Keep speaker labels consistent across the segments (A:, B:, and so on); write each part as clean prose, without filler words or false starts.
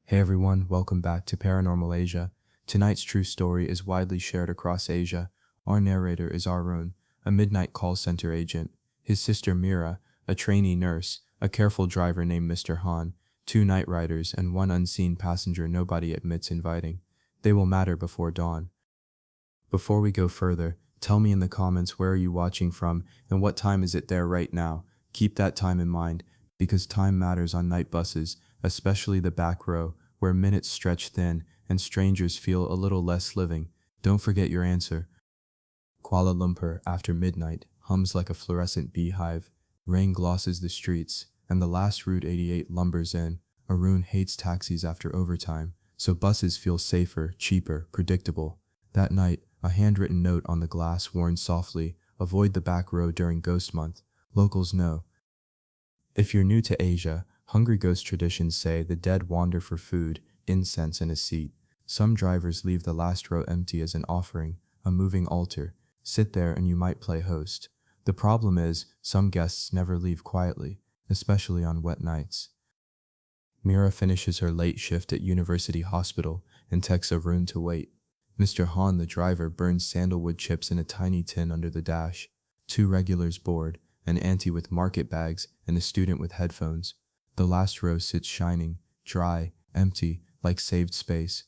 A: Hey everyone, welcome back to Paranormal Asia. Tonight's true story is widely shared across Asia. Our narrator is Arun, a midnight call center agent. His sister Mira, a trainee nurse, a careful driver named Mr. Han, two night riders, and one unseen passenger nobody admits inviting. They will matter before dawn. Before we go further, tell me in the comments where are you watching from and what time is it there right now. Keep that time in mind, because time matters on night buses, especially the back row, where minutes stretch thin and strangers feel a little less living. Don't forget your answer. Kuala Lumpur, after midnight, hums like a fluorescent beehive. Rain glosses the streets, and the last Route 88 lumbers in. Arun hates taxis after overtime, so buses feel safer, cheaper, predictable. That night, a handwritten note on the glass warned softly, "Avoid the back row during Ghost Month." Locals know. If you're new to Asia, hungry ghost traditions say the dead wander for food, incense, and a seat. Some drivers leave the last row empty as an offering, a moving altar. Sit there and you might play host. The problem is, some guests never leave quietly, especially on wet nights. Mira finishes her late shift at University Hospital and texts Arun to wait. Mr. Han, the driver, burns sandalwood chips in a tiny tin under the dash. Two regulars board, an auntie with market bags and a student with headphones. The last row sits shining, dry, empty, like saved space.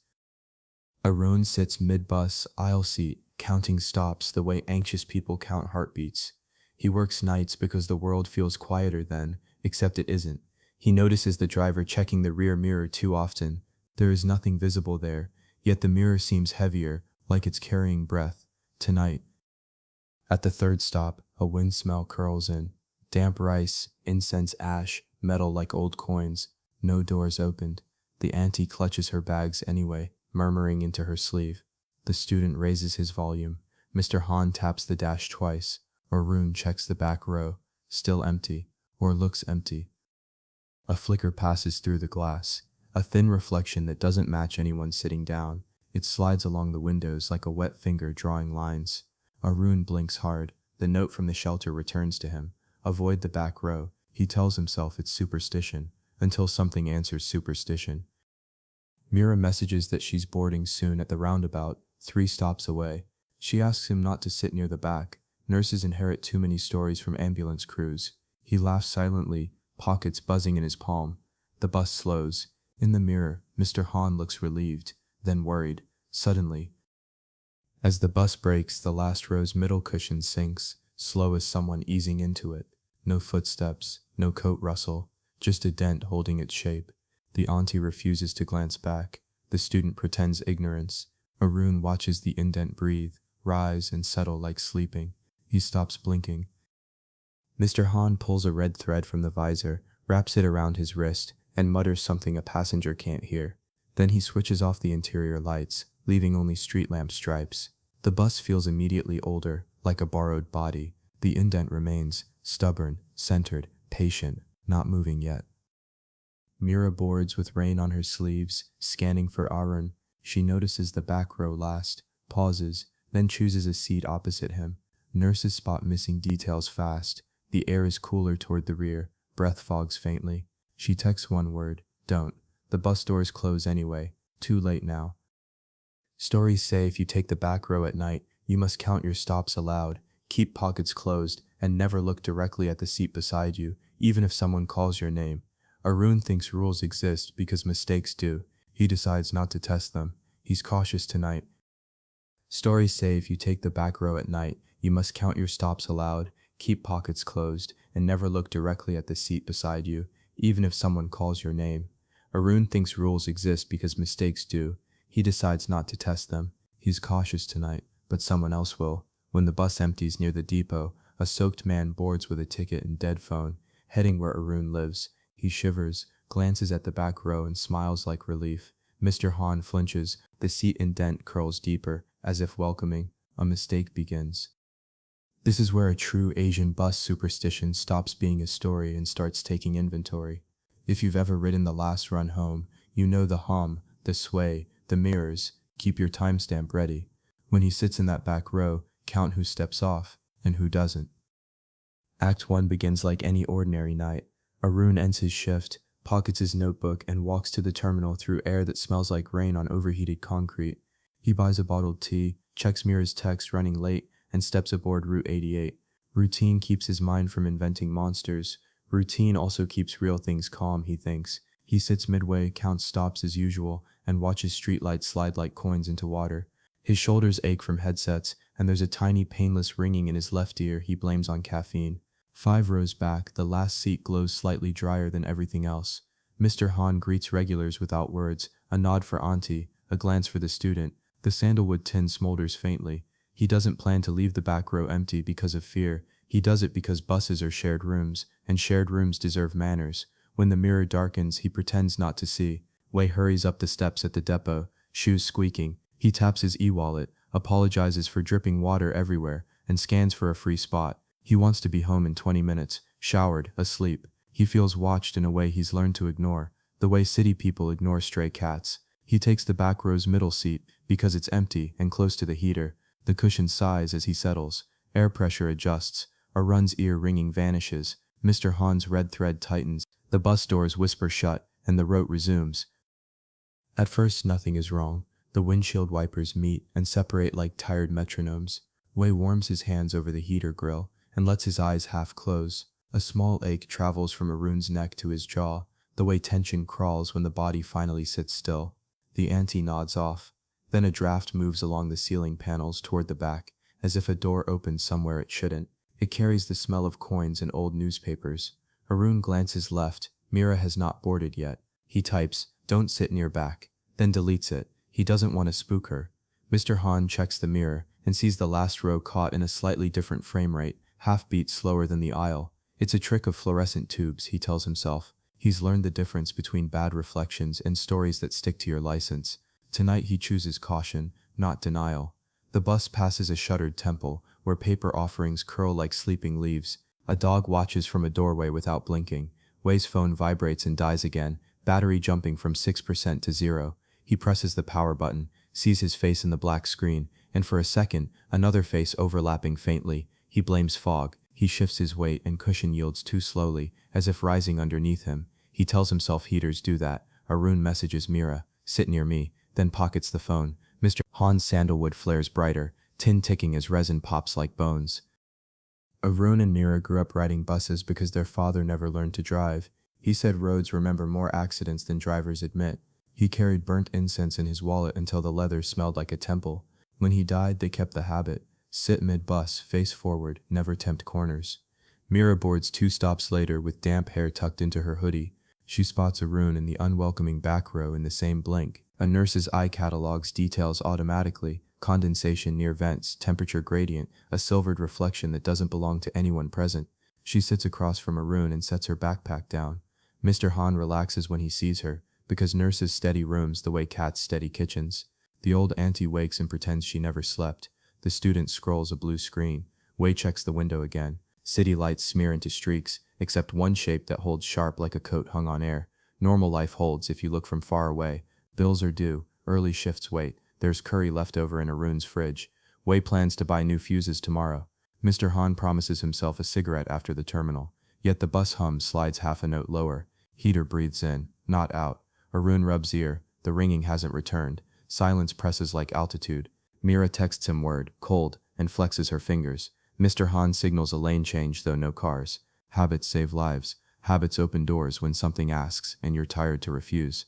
A: Arun sits mid-bus, aisle seat, counting stops the way anxious people count heartbeats. He works nights because the world feels quieter then, except it isn't. He notices the driver checking the rear mirror too often. There is nothing visible there, yet the mirror seems heavier, like it's carrying breath. Tonight. At the third stop, a wind smell curls in. Damp rice, incense ash, metal like old coins. No doors opened. The auntie clutches her bags anyway, murmuring into her sleeve. The student raises his volume. Mr. Han taps the dash twice. Arun checks the back row. Still empty, or looks empty. A flicker passes through the glass. A thin reflection that doesn't match anyone sitting down. It slides along the windows like a wet finger drawing lines. Arun blinks hard. The note from the shelter returns to him. Avoid the back row. He tells himself it's superstition, until something answers superstition. Mira messages that she's boarding soon at the roundabout, 3 stops away. She asks him not to sit near the back. Nurses inherit too many stories from ambulance crews. He laughs silently, pockets buzzing in his palm. The bus slows. In the mirror, Mr. Han looks relieved, then worried, suddenly. As the bus brakes, the last row's middle cushion sinks, slow as someone easing into it. No footsteps, no coat rustle, just a dent holding its shape. The auntie refuses to glance back. The student pretends ignorance. Arun watches the indent breathe, rise and settle like sleeping. He stops blinking. Mr. Han pulls a red thread from the visor, wraps it around his wrist, and mutters something a passenger can't hear. Then he switches off the interior lights, leaving only street lamp stripes. The bus feels immediately older, like a borrowed body. The indent remains, stubborn, centered, patient, not moving yet. Mira boards with rain on her sleeves, scanning for Arun. She notices the back row last, pauses, then chooses a seat opposite him. Nurses spot missing details fast. The air is cooler toward the rear, breath fogs faintly. She texts one word, "Don't." The bus doors close anyway, too late now. Stories say if you take the back row at night, you must count your stops aloud, keep pockets closed, and never look directly at the seat beside you, even if someone calls your name. Arun thinks rules exist because mistakes do. He decides not to test them. He's cautious tonight. Stories say if you take the back row at night, you must count your stops aloud, keep pockets closed, and never look directly at the seat beside you, even if someone calls your name. Arun thinks rules exist because mistakes do. He decides not to test them. He's cautious tonight, but someone else will. When the bus empties near the depot, a soaked man boards with a ticket and dead phone, heading where Arun lives. He shivers, glances at the back row and smiles like relief. Mr. Han flinches, the seat indent curls deeper, as if welcoming. A mistake begins. This is where a true Asian bus superstition stops being a story and starts taking inventory. If you've ever ridden the last run home, you know the hum, the sway, the mirrors. Keep your timestamp ready. When he sits in that back row, count who steps off and who doesn't. Act 1 begins like any ordinary night. Arun ends his shift, pockets his notebook, and walks to the terminal through air that smells like rain on overheated concrete. He buys a bottled tea, checks Mira's text running late, and steps aboard Route 88. Routine keeps his mind from inventing monsters. Routine also keeps real things calm, he thinks. He sits midway, counts stops as usual, and watches streetlights slide like coins into water. His shoulders ache from headsets, and there's a tiny painless ringing in his left ear he blames on caffeine. 5 rows back, the last seat glows slightly drier than everything else. Mr. Han greets regulars without words, a nod for Auntie, a glance for the student. The sandalwood tin smolders faintly. He doesn't plan to leave the back row empty because of fear. He does it because buses are shared rooms, and shared rooms deserve manners. When the mirror darkens, he pretends not to see. Wei hurries up the steps at the depot, shoes squeaking. He taps his e-wallet, apologizes for dripping water everywhere, and scans for a free spot. He wants to be home in 20 minutes, showered, asleep. He feels watched in a way he's learned to ignore, the way city people ignore stray cats. He takes the back row's middle seat because it's empty and close to the heater. The cushion sighs as he settles. Air pressure adjusts. A run's ear ringing vanishes. Mr. Han's red thread tightens. The bus doors whisper shut, and the route resumes. At first, nothing is wrong. The windshield wipers meet and separate like tired metronomes. Wei warms his hands over the heater grill and lets his eyes half close. A small ache travels from Arun's neck to his jaw, the way tension crawls when the body finally sits still. The auntie nods off. Then a draft moves along the ceiling panels toward the back, as if a door opens somewhere it shouldn't. It carries the smell of coins and old newspapers. Arun glances left. Mira has not boarded yet. He types, "Don't sit near back," then deletes it. He doesn't want to spook her. Mr. Han checks the mirror and sees the last row caught in a slightly different frame rate, half beat slower than the aisle. It's a trick of fluorescent tubes, he tells himself. He's learned the difference between bad reflections and stories that stick to your license. Tonight he chooses caution, not denial. The bus passes a shuttered temple, where paper offerings curl like sleeping leaves. A dog watches from a doorway without blinking. Wei's phone vibrates and dies again, battery jumping from 6% to 0. He presses the power button, sees his face in the black screen, and for a second, another face overlapping faintly. He blames fog. He shifts his weight and cushion yields too slowly, as if rising underneath him. He tells himself heaters do that. Arun messages Mira, "Sit near me," then pockets the phone. Mr. Han's sandalwood flares brighter, tin ticking as resin pops like bones. Arun and Mira grew up riding buses because their father never learned to drive. He said roads remember more accidents than drivers admit. He carried burnt incense in his wallet until the leather smelled like a temple. When he died, they kept the habit. Sit mid-bus, face forward, never tempt corners. Mira boards 2 stops later with damp hair tucked into her hoodie. She spots Arun in the unwelcoming back row in the same blink. A nurse's eye catalogs details automatically: condensation near vents, temperature gradient, a silvered reflection that doesn't belong to anyone present. She sits across from Arun and sets her backpack down. Mr. Han relaxes when he sees her, because nurses steady rooms the way cats steady kitchens. The old auntie wakes and pretends she never slept. The student scrolls a blue screen. Wei checks the window again. City lights smear into streaks, except one shape that holds sharp like a coat hung on air. Normal life holds if you look from far away. Bills are due. Early shifts wait. There's curry left over in Arun's fridge. Wei plans to buy new fuses tomorrow. Mr. Han promises himself a cigarette after the terminal. Yet the bus hum slides half a note lower. Heater breathes in, not out. Arun rubs ear. The ringing hasn't returned. Silence presses like altitude. Mira texts him word, cold, and flexes her fingers. Mr. Han signals a lane change, though no cars. Habits save lives. Habits open doors when something asks and you're tired to refuse.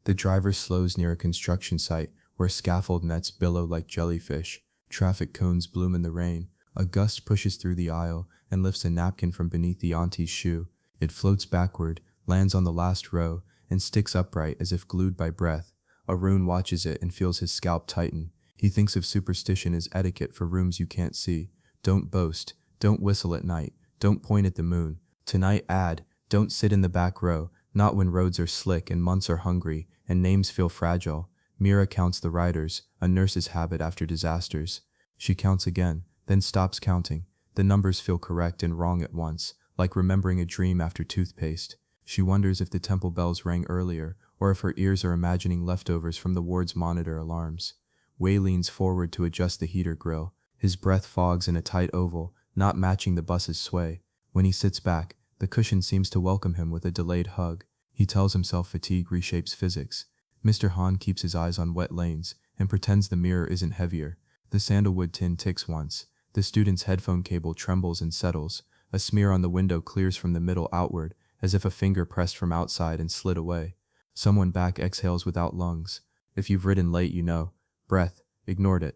A: The driver slows near a construction site where scaffold nets billow like jellyfish. Traffic cones bloom in the rain. A gust pushes through the aisle and lifts a napkin from beneath the auntie's shoe. It floats backward, lands on the last row, and sticks upright as if glued by breath. Arun watches it and feels his scalp tighten. He thinks of superstition as etiquette for rooms you can't see. Don't boast. Don't whistle at night. Don't point at the moon. Tonight add, don't sit in the back row, not when roads are slick and months are hungry and names feel fragile. Mira counts the riders, a nurse's habit after disasters. She counts again, then stops counting. The numbers feel correct and wrong at once, like remembering a dream after toothpaste. She wonders if the temple bells rang earlier, or if her ears are imagining leftovers from the ward's monitor alarms. Wei leans forward to adjust the heater grill. His breath fogs in a tight oval, not matching the bus's sway. When he sits back, the The cushion seems to welcome him with a delayed hug. He tells himself fatigue reshapes physics. Mr. Han keeps his eyes on wet lanes and pretends the mirror isn't heavier. The sandalwood tin ticks once. The student's headphone cable trembles and settles. A smear on the window clears from the middle outward, as if a finger pressed from outside and slid away. Someone back exhales without lungs. If you've ridden late, you know. Breath. Ignored it.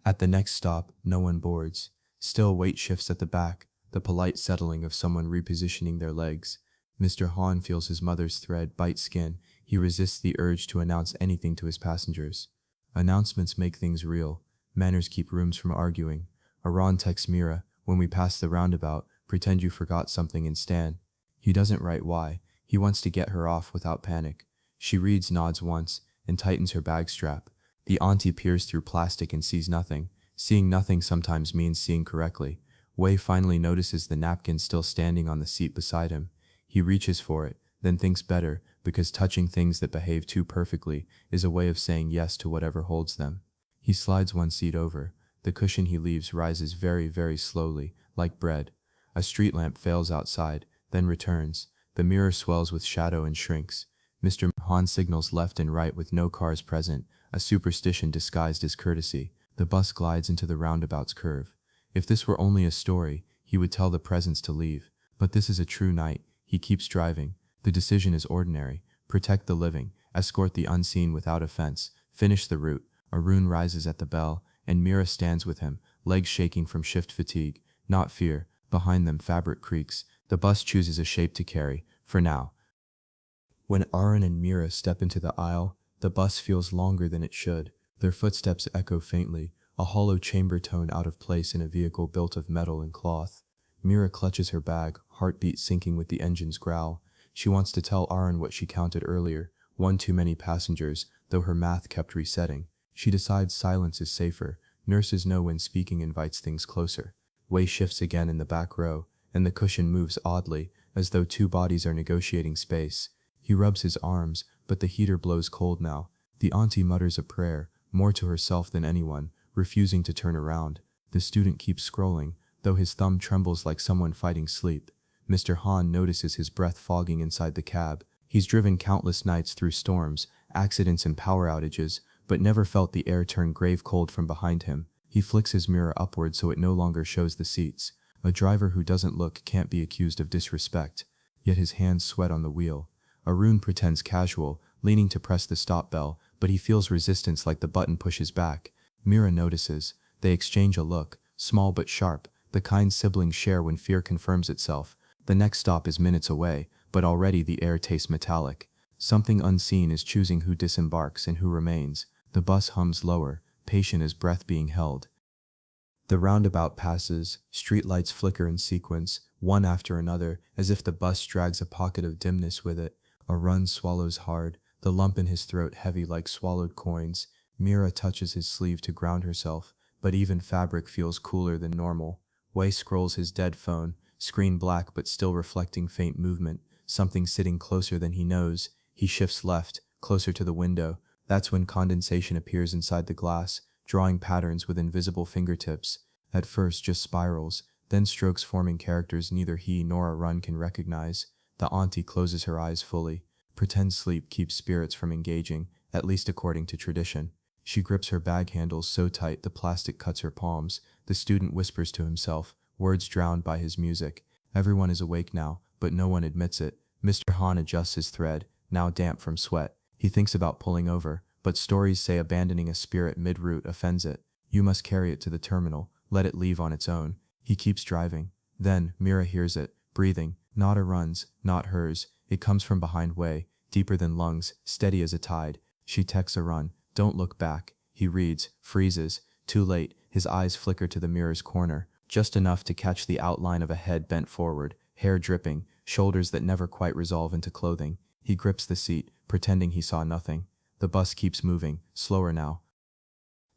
A: At the next stop, no one boards. Still weight shifts at the back, the polite settling of someone repositioning their legs. Mr. Han feels his mother's thread bite skin. He resists the urge to announce anything to his passengers. Announcements make things real. Manners keep rooms from arguing. Aran texts Mira, when we pass the roundabout, pretend you forgot something and stand. He doesn't write why. He wants to get her off without panic. She reads, nods once, and tightens her bag strap. The auntie peers through plastic and sees nothing. Seeing nothing sometimes means seeing correctly. Wei finally notices the napkin still standing on the seat beside him. He reaches for it, then thinks better, because touching things that behave too perfectly is a way of saying yes to whatever holds them. He slides one seat over. The cushion he leaves rises very, very slowly, like bread. A street lamp fails outside, then returns. The mirror swells with shadow and shrinks. Mr. Han signals left and right with no cars present, a superstition disguised as courtesy. The bus glides into the roundabout's curve. If this were only a story, he would tell the presents to leave. But this is a true night. He keeps driving. The decision is ordinary. Protect the living, escort the unseen without offense, finish the route. Arun rises at the bell, and Mira stands with him, legs shaking from shift fatigue, not fear. Behind them, fabric creaks. The bus chooses a shape to carry, for now. When Arun and Mira step into the aisle, the bus feels longer than it should. Their footsteps echo faintly, a hollow chamber tone out of place in a vehicle built of metal and cloth. Mira clutches her bag, heartbeat sinking with the engine's growl. She wants to tell Arun what she counted earlier, one too many passengers, though her math kept resetting. She decides silence is safer. Nurses know when speaking invites things closer. Wei shifts again in the back row, and the cushion moves oddly, as though two bodies are negotiating space. He rubs his arms, but the heater blows cold now. The auntie mutters a prayer, more to herself than anyone, refusing to turn around. The student keeps scrolling, though his thumb trembles like someone fighting sleep. Mr. Han notices his breath fogging inside the cab. He's driven countless nights through storms, accidents and power outages, but never felt the air turn grave cold from behind him. He flicks his mirror upward so it no longer shows the seats. A driver who doesn't look can't be accused of disrespect. Yet his hands sweat on the wheel. Arun pretends casual, leaning to press the stop bell, but he feels resistance like the button pushes back. Mira notices. They exchange a look, small but sharp, the kind siblings share when fear confirms itself. The next stop is minutes away, but already the air tastes metallic. Something unseen is choosing who disembarks and who remains. The bus hums lower, patient as breath being held. The roundabout passes, streetlights flicker in sequence, one after another, as if the bus drags a pocket of dimness with it. Arun swallows hard, the lump in his throat heavy like swallowed coins. Mira touches his sleeve to ground herself, but even fabric feels cooler than normal. Wei scrolls his dead phone, screen black but still reflecting faint movement, something sitting closer than he knows. He shifts left, closer to the window. That's when condensation appears inside the glass, drawing patterns with invisible fingertips. At first just spirals, then strokes forming characters neither he nor Arun can recognize. The auntie closes her eyes fully. Pretend sleep keeps spirits from engaging, at least according to tradition. She grips her bag handles so tight the plastic cuts her palms. The student whispers to himself, words drowned by his music. Everyone is awake now, but no one admits it. Mr. Han adjusts his thread, now damp from sweat. He thinks about pulling over, but stories say abandoning a spirit mid-route offends it. You must carry it to the terminal, let it leave on its own. He keeps driving. Then, Mira hears it, breathing, not Arun's, not hers. It comes from behind Wei, deeper than lungs, steady as a tide. She texts Arun, don't look back. He reads, freezes. Too late, his eyes flicker to the mirror's corner, just enough to catch the outline of a head bent forward, hair dripping, shoulders that never quite resolve into clothing. He grips the seat, pretending he saw nothing. The bus keeps moving, slower now.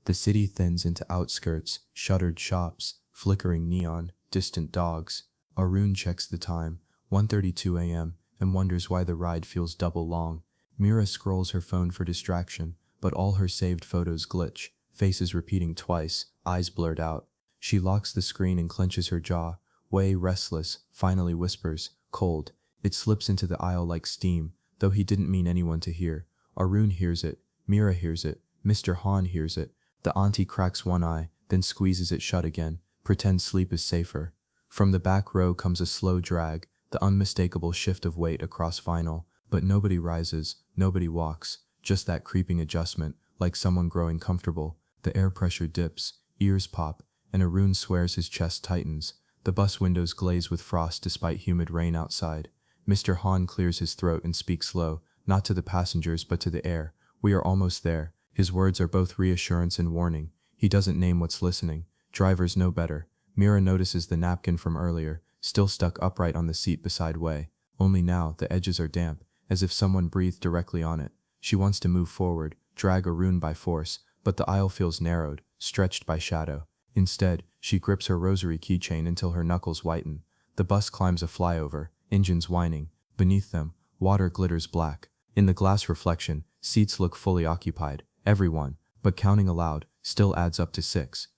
A: The city thins into outskirts, shuttered shops, flickering neon, distant dogs. Arun checks the time, 1:32 a.m., and wonders why the ride feels double long. Mira scrolls her phone for distraction, but all her saved photos glitch, faces repeating twice, eyes blurred out. She locks the screen and clenches her jaw. Wei, restless, finally whispers, "Cold." It slips into the aisle like steam, though he didn't mean anyone to hear. Arun hears it, Mira hears it, Mr. Han hears it. The auntie cracks one eye, then squeezes it shut again, pretends sleep is safer. From the back row comes a slow drag, the unmistakable shift of weight across vinyl, but nobody rises, nobody walks, just that creeping adjustment, like someone growing comfortable. The air pressure dips, ears pop, and Arun swears his chest tightens. The bus windows glaze with frost despite humid rain outside. Mr. Han clears his throat and speaks low, not to the passengers but to the air. "We are almost there." His words are both reassurance and warning. He doesn't name what's listening. Drivers know better. Mira notices the napkin from earlier, still stuck upright on the seat beside Wei. Only now, the edges are damp, as if someone breathed directly on it. She wants to move forward, drag Arun by force, but the aisle feels narrowed, stretched by shadow. Instead, she grips her rosary keychain until her knuckles whiten. The bus climbs a flyover, engines whining. Beneath them, water glitters black. In the glass reflection, seats look fully occupied. Everyone, but counting aloud, still adds up to 6.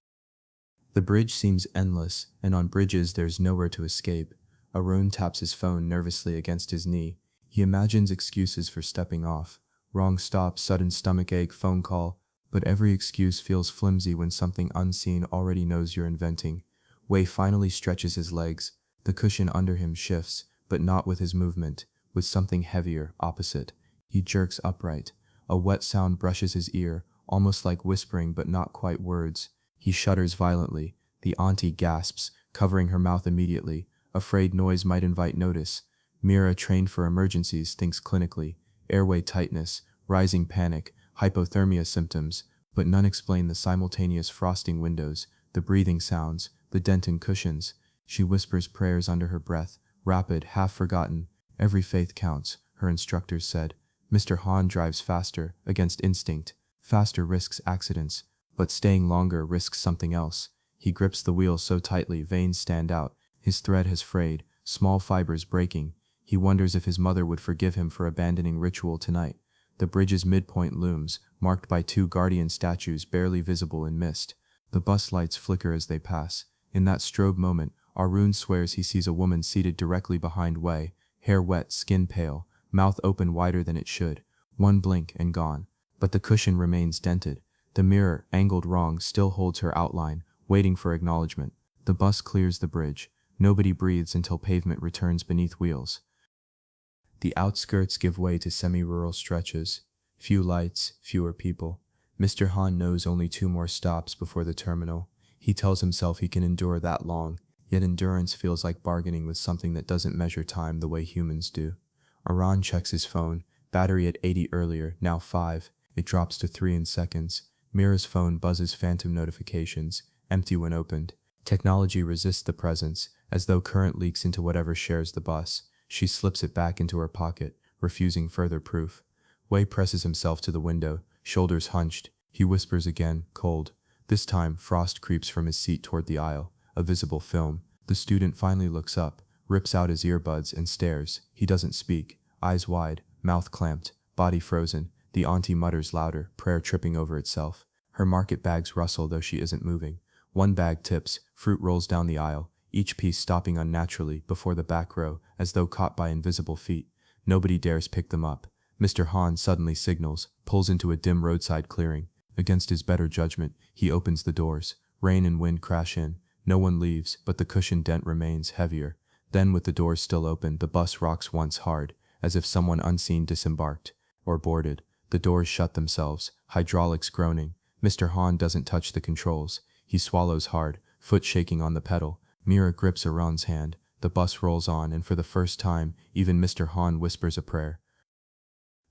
A: The bridge seems endless, and on bridges there's nowhere to escape. Arun taps his phone nervously against his knee. He imagines excuses for stepping off. Wrong stop, sudden stomachache, phone call. But every excuse feels flimsy when something unseen already knows you're inventing. Wei finally stretches his legs. The cushion under him shifts, but not with his movement, with something heavier, opposite. He jerks upright. A wet sound brushes his ear, almost like whispering but not quite words. He shudders violently. The auntie gasps, covering her mouth immediately, afraid noise might invite notice. Mira, trained for emergencies, thinks clinically. Airway tightness, rising panic, hypothermia symptoms, but none explain the simultaneous frosting windows, the breathing sounds, the dent in cushions. She whispers prayers under her breath, rapid, half-forgotten. Every faith counts, her instructors said. Mr. Han drives faster, against instinct. Faster risks accidents, but staying longer risks something else. He grips the wheel so tightly veins stand out. His thread has frayed, small fibers breaking. He wonders if his mother would forgive him for abandoning ritual tonight. The bridge's midpoint looms, marked by 2 guardian statues barely visible in mist. The bus lights flicker as they pass. In that strobe moment, Arun swears he sees a woman seated directly behind Wei, hair wet, skin pale, mouth open wider than it should. One blink and gone. But the cushion remains dented. The mirror, angled wrong, still holds her outline, waiting for acknowledgement. The bus clears the bridge. Nobody breathes until pavement returns beneath wheels. The outskirts give way to semi-rural stretches. Few lights, fewer people. Mr. Han knows only 2 more stops before the terminal. He tells himself he can endure that long, yet endurance feels like bargaining with something that doesn't measure time the way humans do. Arun checks his phone, battery at 80 earlier, now 5. It drops to 3 in seconds. Mira's phone buzzes phantom notifications, empty when opened. Technology resists the presence, as though current leaks into whatever shares the bus. She slips it back into her pocket, refusing further proof. Wei presses himself to the window, shoulders hunched. He whispers again, "Cold." This time, frost creeps from his seat toward the aisle, a visible film. The student finally looks up, rips out his earbuds and stares. He doesn't speak, eyes wide, mouth clamped, body frozen. The auntie mutters louder, prayer tripping over itself. Her market bags rustle though she isn't moving. One bag tips, fruit rolls down the aisle, each piece stopping unnaturally before the back row, as though caught by invisible feet. Nobody dares pick them up. Mr. Han suddenly signals, pulls into a dim roadside clearing. Against his better judgment, he opens the doors. Rain and wind crash in. No one leaves, but the cushion dent remains heavier. Then, with the doors still open, the bus rocks once hard, as if someone unseen disembarked, or boarded. The doors shut themselves, hydraulics groaning. Mr. Han doesn't touch the controls. He swallows hard, foot shaking on the pedal. Mira grips Arun's hand. The bus rolls on, and for the first time, even Mr. Han whispers a prayer.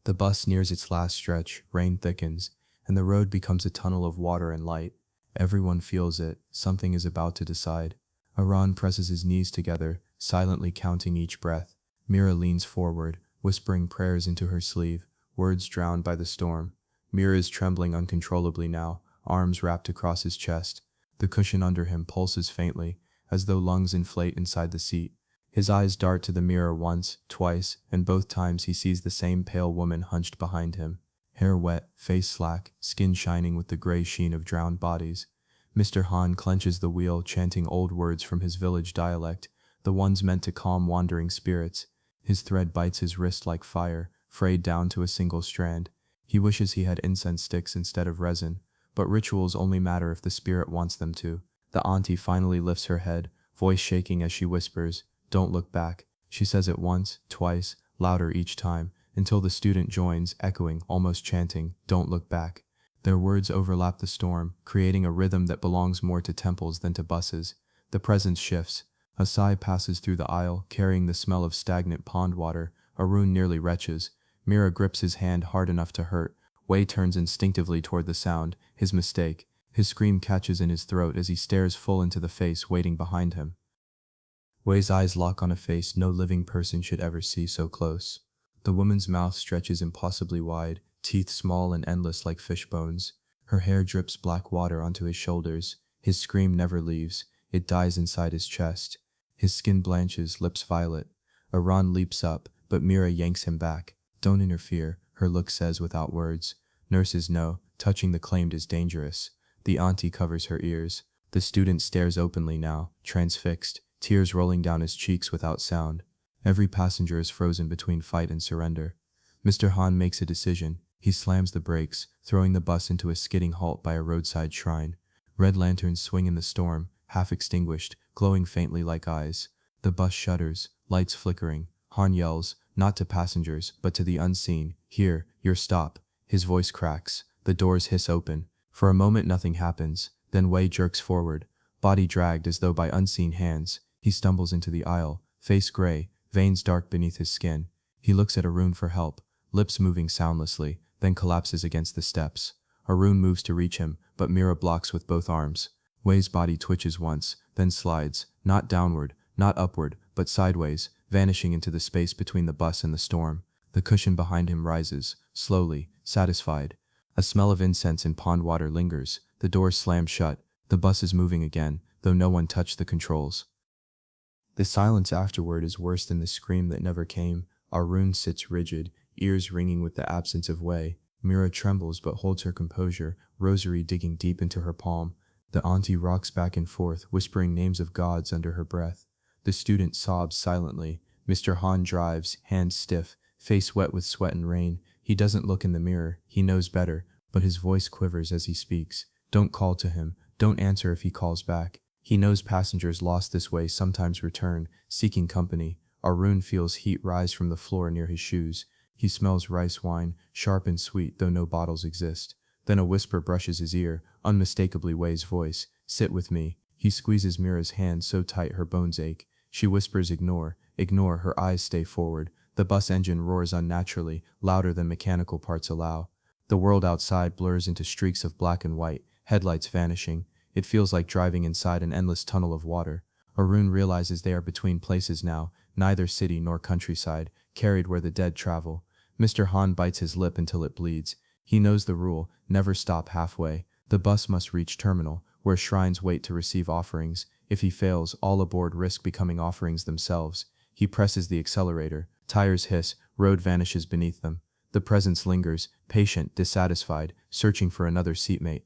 A: The bus nears its last stretch, rain thickens, and the road becomes a tunnel of water and light. Everyone feels it. Something is about to decide. Arun presses his knees together, silently counting each breath. Mira leans forward, whispering prayers into her sleeve, words drowned by the storm. Mira is trembling uncontrollably now, arms wrapped across his chest. The cushion under him pulses faintly, as though lungs inflate inside the seat. His eyes dart to the mirror once, twice, and both times he sees the same pale woman hunched behind him. Hair wet, face slack, skin shining with the gray sheen of drowned bodies. Mr. Han clenches the wheel, chanting old words from his village dialect. the ones meant to calm wandering spirits. His thread bites his wrist like fire, frayed down to a single strand. He wishes he had incense sticks instead of resin, but rituals only matter if the spirit wants them to. The auntie finally lifts her head, voice shaking as she whispers, "Don't look back." She says it once, twice, louder each time, until the student joins, echoing, almost chanting, "Don't look back." Their words overlap the storm, creating a rhythm that belongs more to temples than to buses. The presence shifts. A sigh passes through the aisle, carrying the smell of stagnant pond water. Arun nearly retches. Mira grips his hand hard enough to hurt. Wei turns instinctively toward the sound, his mistake. His scream catches in his throat as he stares full into the face waiting behind him. Wei's eyes lock on a face no living person should ever see so close. The woman's mouth stretches impossibly wide, teeth small and endless like fish bones. Her hair drips black water onto his shoulders. His scream never leaves. It dies inside his chest. His skin blanches, lips violet. Arun leaps up, but Mira yanks him back. "Don't interfere," her look says without words. Nurses know, touching the claimed is dangerous. The auntie covers her ears. The student stares openly now, transfixed, tears rolling down his cheeks without sound. Every passenger is frozen between fight and surrender. Mr. Han makes a decision. He slams the brakes, throwing the bus into a skidding halt by a roadside shrine. Red lanterns swing in the storm, half extinguished, glowing faintly like eyes. The bus shudders, lights flickering. Han yells, not to passengers, but to the unseen, "Here, your stop." His voice cracks. The doors hiss open. For a moment nothing happens. Then Wei jerks forward, body dragged as though by unseen hands. He stumbles into the aisle, face gray, veins dark beneath his skin. He looks at Arun for help, lips moving soundlessly, then collapses against the steps. Arun moves to reach him, but Mira blocks with both arms. Wei's body twitches once, then slides, not downward, not upward, but sideways, vanishing into the space between the bus and the storm. The cushion behind him rises, slowly, satisfied. A smell of incense and pond water lingers. The doors slam shut. The bus is moving again, though no one touched the controls. The silence afterward is worse than the scream that never came. Arun sits rigid, ears ringing with the absence of Wei. Mira trembles but holds her composure, rosary digging deep into her palm. The auntie rocks back and forth, whispering names of gods under her breath. The student sobs silently. Mr. Han drives, hands stiff, face wet with sweat and rain. He doesn't look in the mirror. He knows better, but his voice quivers as he speaks. Don't call to him. Don't answer if he calls back. He knows passengers lost this way sometimes return, seeking company. Arun feels heat rise from the floor near his shoes. He smells rice wine, sharp and sweet though no bottles exist. Then a whisper brushes his ear, unmistakably Wei's voice. "Sit with me." He squeezes Mira's hand so tight her bones ache. She whispers, "Ignore, ignore." Her eyes stay forward. The bus engine roars unnaturally, louder than mechanical parts allow. The world outside blurs into streaks of black and white, headlights vanishing. It feels like driving inside an endless tunnel of water. Arun realizes they are between places now, neither city nor countryside, carried where the dead travel. Mr. Han bites his lip until it bleeds. He knows the rule, never stop halfway. The bus must reach terminal, where shrines wait to receive offerings. If he fails, all aboard risk becoming offerings themselves. He presses the accelerator. Tires hiss, road vanishes beneath them. The presence lingers, patient, dissatisfied, searching for another seatmate.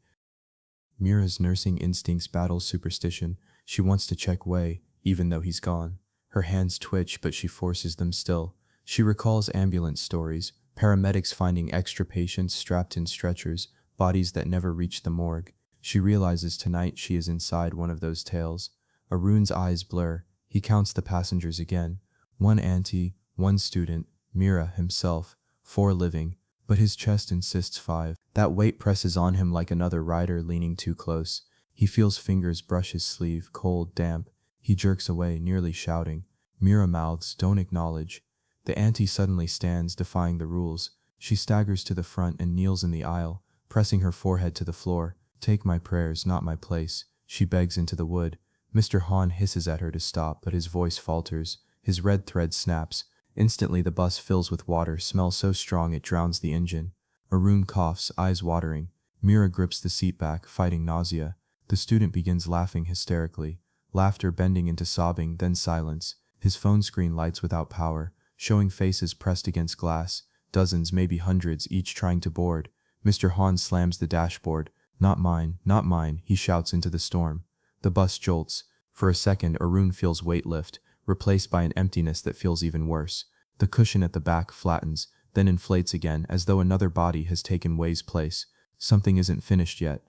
A: Mira's nursing instincts battle superstition. She wants to check Wei, even though he's gone. Her hands twitch, but she forces them still. She recalls ambulance stories, paramedics finding extra patients strapped in stretchers, bodies that never reached the morgue. She realizes tonight she is inside one of those tales. Arun's eyes blur. He counts the passengers again. One auntie, one student, Mira himself, 4 living, but his chest insists 5. That weight presses on him like another rider leaning too close. He feels fingers brush his sleeve, cold, damp. He jerks away, nearly shouting. Mira mouths, "Don't acknowledge." The auntie suddenly stands, defying the rules. She staggers to the front and kneels in the aisle, pressing her forehead to the floor. "Take my prayers, not my place," she begs into the wood. Mr. Han hisses at her to stop, but his voice falters. His red thread snaps. Instantly the bus fills with water, smell so strong it drowns the engine. Arun coughs, eyes watering. Mira grips the seat back, fighting nausea. The student begins laughing hysterically, laughter bending into sobbing, then silence. His phone screen lights without power, showing faces pressed against glass, dozens, maybe hundreds, each trying to board. Mr. Han slams the dashboard. "Not mine, not mine," he shouts into the storm. The bus jolts. For a second, Arun feels weight lift. replaced by an emptiness that feels even worse. The cushion at the back flattens, then inflates again as though another body has taken Wei's place. Something isn't finished yet.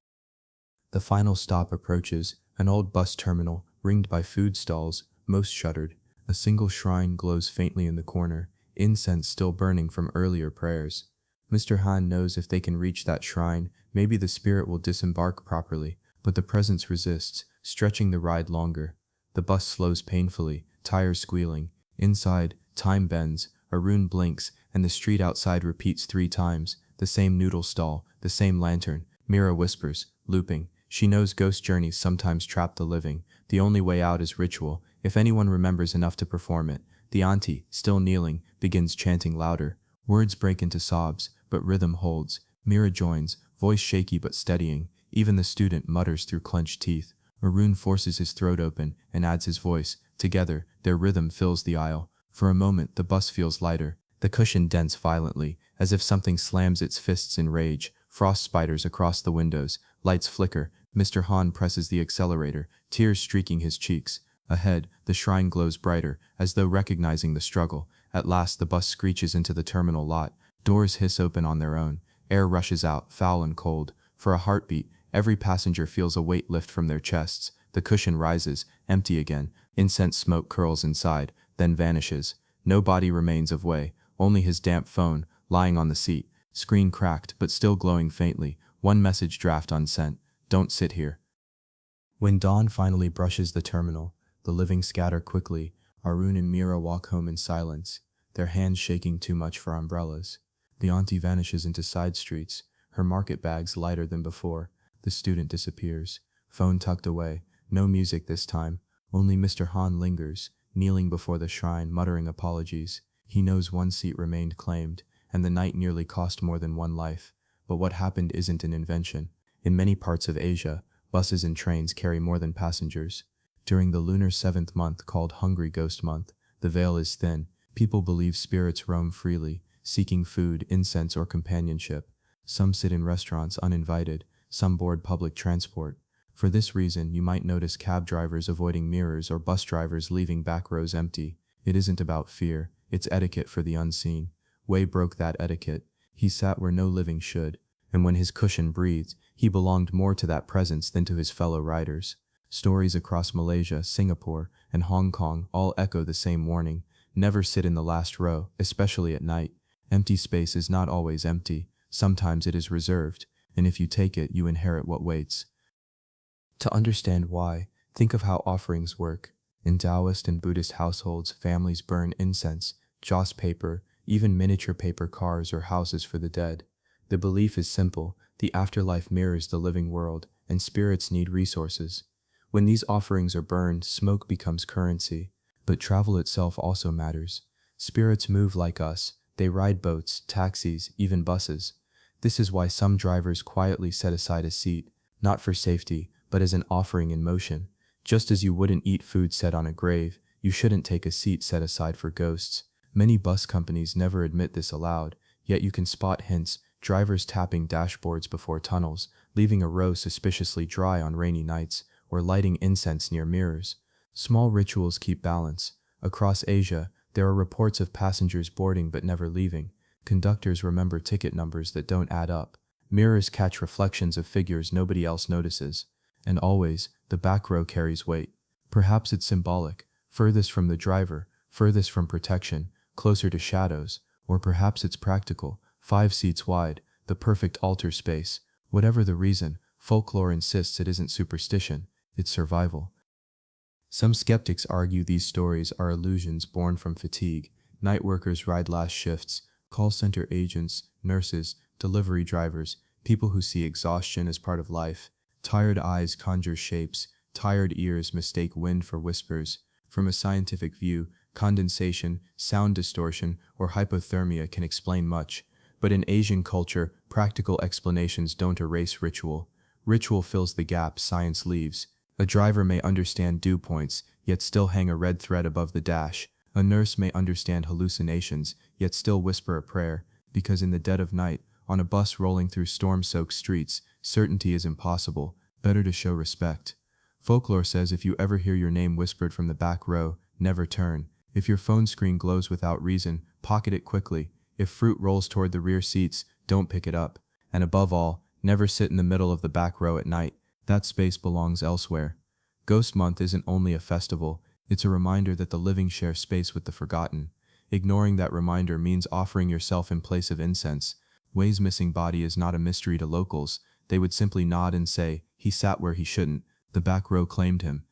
A: The final stop approaches, an old bus terminal, ringed by food stalls, most shuttered. A single shrine glows faintly in the corner, incense still burning from earlier prayers. Mr. Han knows if they can reach that shrine, maybe the spirit will disembark properly, but the presence resists, stretching the ride longer. The bus slows painfully, tires squealing. Inside, time bends, a rune blinks, and the street outside repeats 3 times. The same noodle stall, the same lantern. Mira whispers, looping. She knows ghost journeys sometimes trap the living. The only way out is ritual, if anyone remembers enough to perform it. The auntie, still kneeling, begins chanting louder. Words break into sobs, but rhythm holds. Mira joins, voice shaky but steadying. Even the student mutters through clenched teeth. Arun forces his throat open and adds his voice. Together, their rhythm fills the aisle. For a moment, the bus feels lighter. The cushion dents violently, as if something slams its fists in rage. Frost spiders across the windows. Lights flicker. Mr. Han presses the accelerator, tears streaking his cheeks. Ahead, the shrine glows brighter, as though recognizing the struggle. At last, the bus screeches into the terminal lot. Doors hiss open on their own. Air rushes out, foul and cold. For a heartbeat, every passenger feels a weight lift from their chests. The cushion rises, empty again. Incense smoke curls inside, then vanishes. No body remains of Wei, only his damp phone, lying on the seat. Screen cracked, but still glowing faintly. One message draft unsent. Don't sit here. When dawn finally brushes the terminal, the living scatter quickly. Arun and Mira walk home in silence, their hands shaking too much for umbrellas. The auntie vanishes into side streets, her market bags lighter than before. The student disappears, phone tucked away. No music this time. Only Mr. Han lingers, kneeling before the shrine, muttering apologies. He knows one seat remained claimed, and the night nearly cost more than one life. But what happened isn't an invention. In many parts of Asia, buses and trains carry more than passengers. During the lunar 7th month, called Hungry Ghost Month, the veil is thin. People believe spirits roam freely, seeking food, incense, or companionship. Some sit in restaurants uninvited, some board public transport. For this reason, you might notice cab drivers avoiding mirrors or bus drivers leaving back rows empty. It isn't about fear, it's etiquette for the unseen. Wei broke that etiquette. He sat where no living should, and when his cushion breathed, he belonged more to that presence than to his fellow riders. Stories across Malaysia, Singapore, and Hong Kong all echo the same warning. Never sit in the last row, especially at night. Empty space is not always empty. Sometimes it is reserved, and if you take it, you inherit what waits. To understand why, think of how offerings work. In Taoist and Buddhist households, families burn incense, joss paper, even miniature paper cars or houses for the dead. The belief is simple: the afterlife mirrors the living world, and spirits need resources. When these offerings are burned, smoke becomes currency. But travel itself also matters. Spirits move like us. They ride boats, taxis, even buses. This is why some drivers quietly set aside a seat, not for safety, but as an offering in motion. Just as you wouldn't eat food set on a grave, you shouldn't take a seat set aside for ghosts. Many bus companies never admit this aloud, yet you can spot hints: drivers tapping dashboards before tunnels, leaving a row suspiciously dry on rainy nights, or lighting incense near mirrors. Small rituals keep balance. Across Asia, there are reports of passengers boarding but never leaving. Conductors remember ticket numbers that don't add up. Mirrors catch reflections of figures nobody else notices. And always, the back row carries weight. Perhaps it's symbolic, furthest from the driver, furthest from protection, closer to shadows. Or perhaps it's practical, 5 seats wide, the perfect altar space. Whatever the reason, folklore insists it isn't superstition, it's survival. Some skeptics argue these stories are illusions born from fatigue. Night workers ride last shifts, call center agents, nurses, delivery drivers, people who see exhaustion as part of life. Tired eyes conjure shapes, tired ears mistake wind for whispers. From a scientific view, condensation, sound distortion, or hypothermia can explain much. But in Asian culture, practical explanations don't erase ritual. Ritual fills the gap science leaves. A driver may understand dew points, yet still hang a red thread above the dash. A nurse may understand hallucinations, yet still whisper a prayer, because in the dead of night, on a bus rolling through storm-soaked streets, certainty is impossible. Better to show respect. Folklore says if you ever hear your name whispered from the back row, never turn. If your phone screen glows without reason, pocket it quickly. If fruit rolls toward the rear seats, don't pick it up. And above all, never sit in the middle of the back row at night. That space belongs elsewhere. Ghost Month isn't only a festival, it's a reminder that the living share space with the forgotten. Ignoring that reminder means offering yourself in place of incense. Way's missing body is not a mystery to locals. They would simply nod and say, he sat where he shouldn't. The back row claimed him.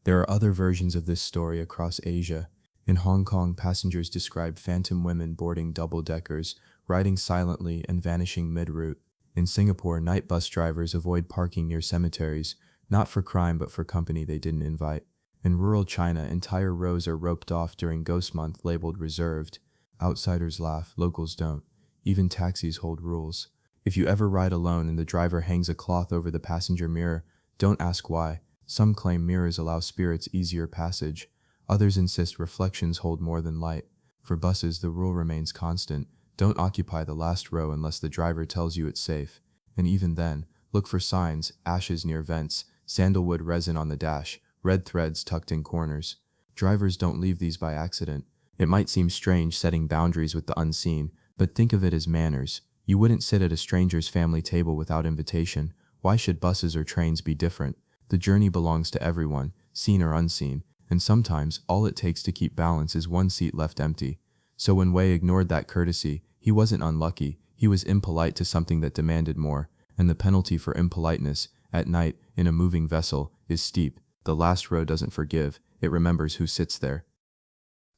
A: There are other versions of this story across Asia. In Hong Kong, passengers describe phantom women boarding double-deckers, riding silently and vanishing mid-route. In Singapore, night bus drivers avoid parking near cemeteries, not for crime but for company they didn't invite. In rural China, entire rows are roped off during Ghost Month labeled reserved. Outsiders laugh, locals don't. Even taxis hold rules. If you ever ride alone and the driver hangs a cloth over the passenger mirror, don't ask why. Some claim mirrors allow spirits easier passage. Others insist reflections hold more than light. For buses, the rule remains constant. Don't occupy the last row unless the driver tells you it's safe. And even then, look for signs, ashes near vents, sandalwood resin on the dash, red threads tucked in corners. Drivers don't leave these by accident. It might seem strange setting boundaries with the unseen, but think of it as manners. You wouldn't sit at a stranger's family table without invitation. Why should buses or trains be different? The journey belongs to everyone, seen or unseen, and sometimes all it takes to keep balance is one seat left empty. So when Wei ignored that courtesy, he wasn't unlucky, he was impolite to something that demanded more, and the penalty for impoliteness, at night, in a moving vessel, is steep. The last row doesn't forgive, it remembers who sits there.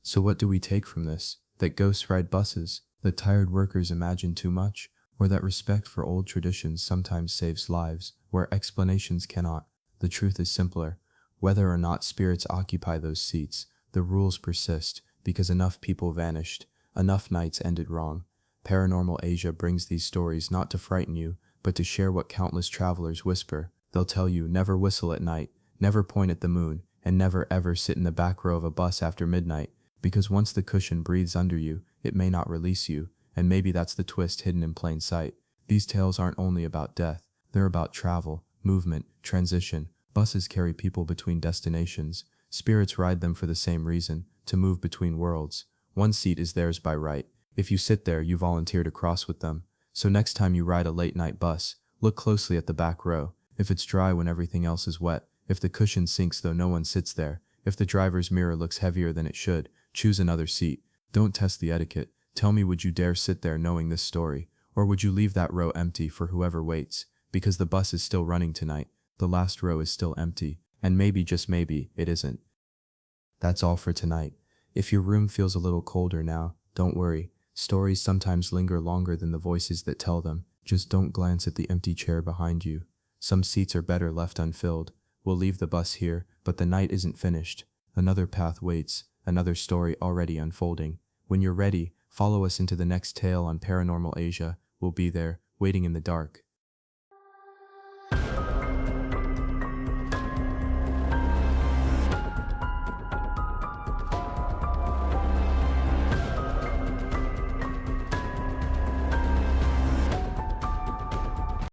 A: So what do we take from this? That ghosts ride buses? That tired workers imagine too much? Or that respect for old traditions sometimes saves lives, where explanations cannot? The truth is simpler. Whether or not spirits occupy those seats, the rules persist, because enough people vanished, enough nights ended wrong. Paranormal Asia brings these stories not to frighten you, but to share what countless travelers whisper. They'll tell you, never whistle at night, never point at the moon, and never ever sit in the back row of a bus after midnight, because once the cushion breathes under you, it may not release you, and maybe that's the twist hidden in plain sight. These tales aren't only about death, they're about travel, movement, transition. Buses carry people between destinations. Spirits ride them for the same reason, to move between worlds. One seat is theirs by right. If you sit there, you volunteer to cross with them. So next time you ride a late-night bus, look closely at the back row. If it's dry when everything else is wet, if the cushion sinks though no one sits there, if the driver's mirror looks heavier than it should, choose another seat. Don't test the etiquette. Tell me, would you dare sit there knowing this story? Or would you leave that row empty for whoever waits? Because the bus is still running tonight. The last row is still empty. And maybe, just maybe, it isn't. That's all for tonight. If your room feels a little colder now, don't worry. Stories sometimes linger longer than the voices that tell them. Just don't glance at the empty chair behind you. Some seats are better left unfilled. We'll leave the bus here, but the night isn't finished. Another path waits, another story already unfolding. When you're ready, follow us into the next tale on Paranormal Asia. We'll be there, waiting in the dark.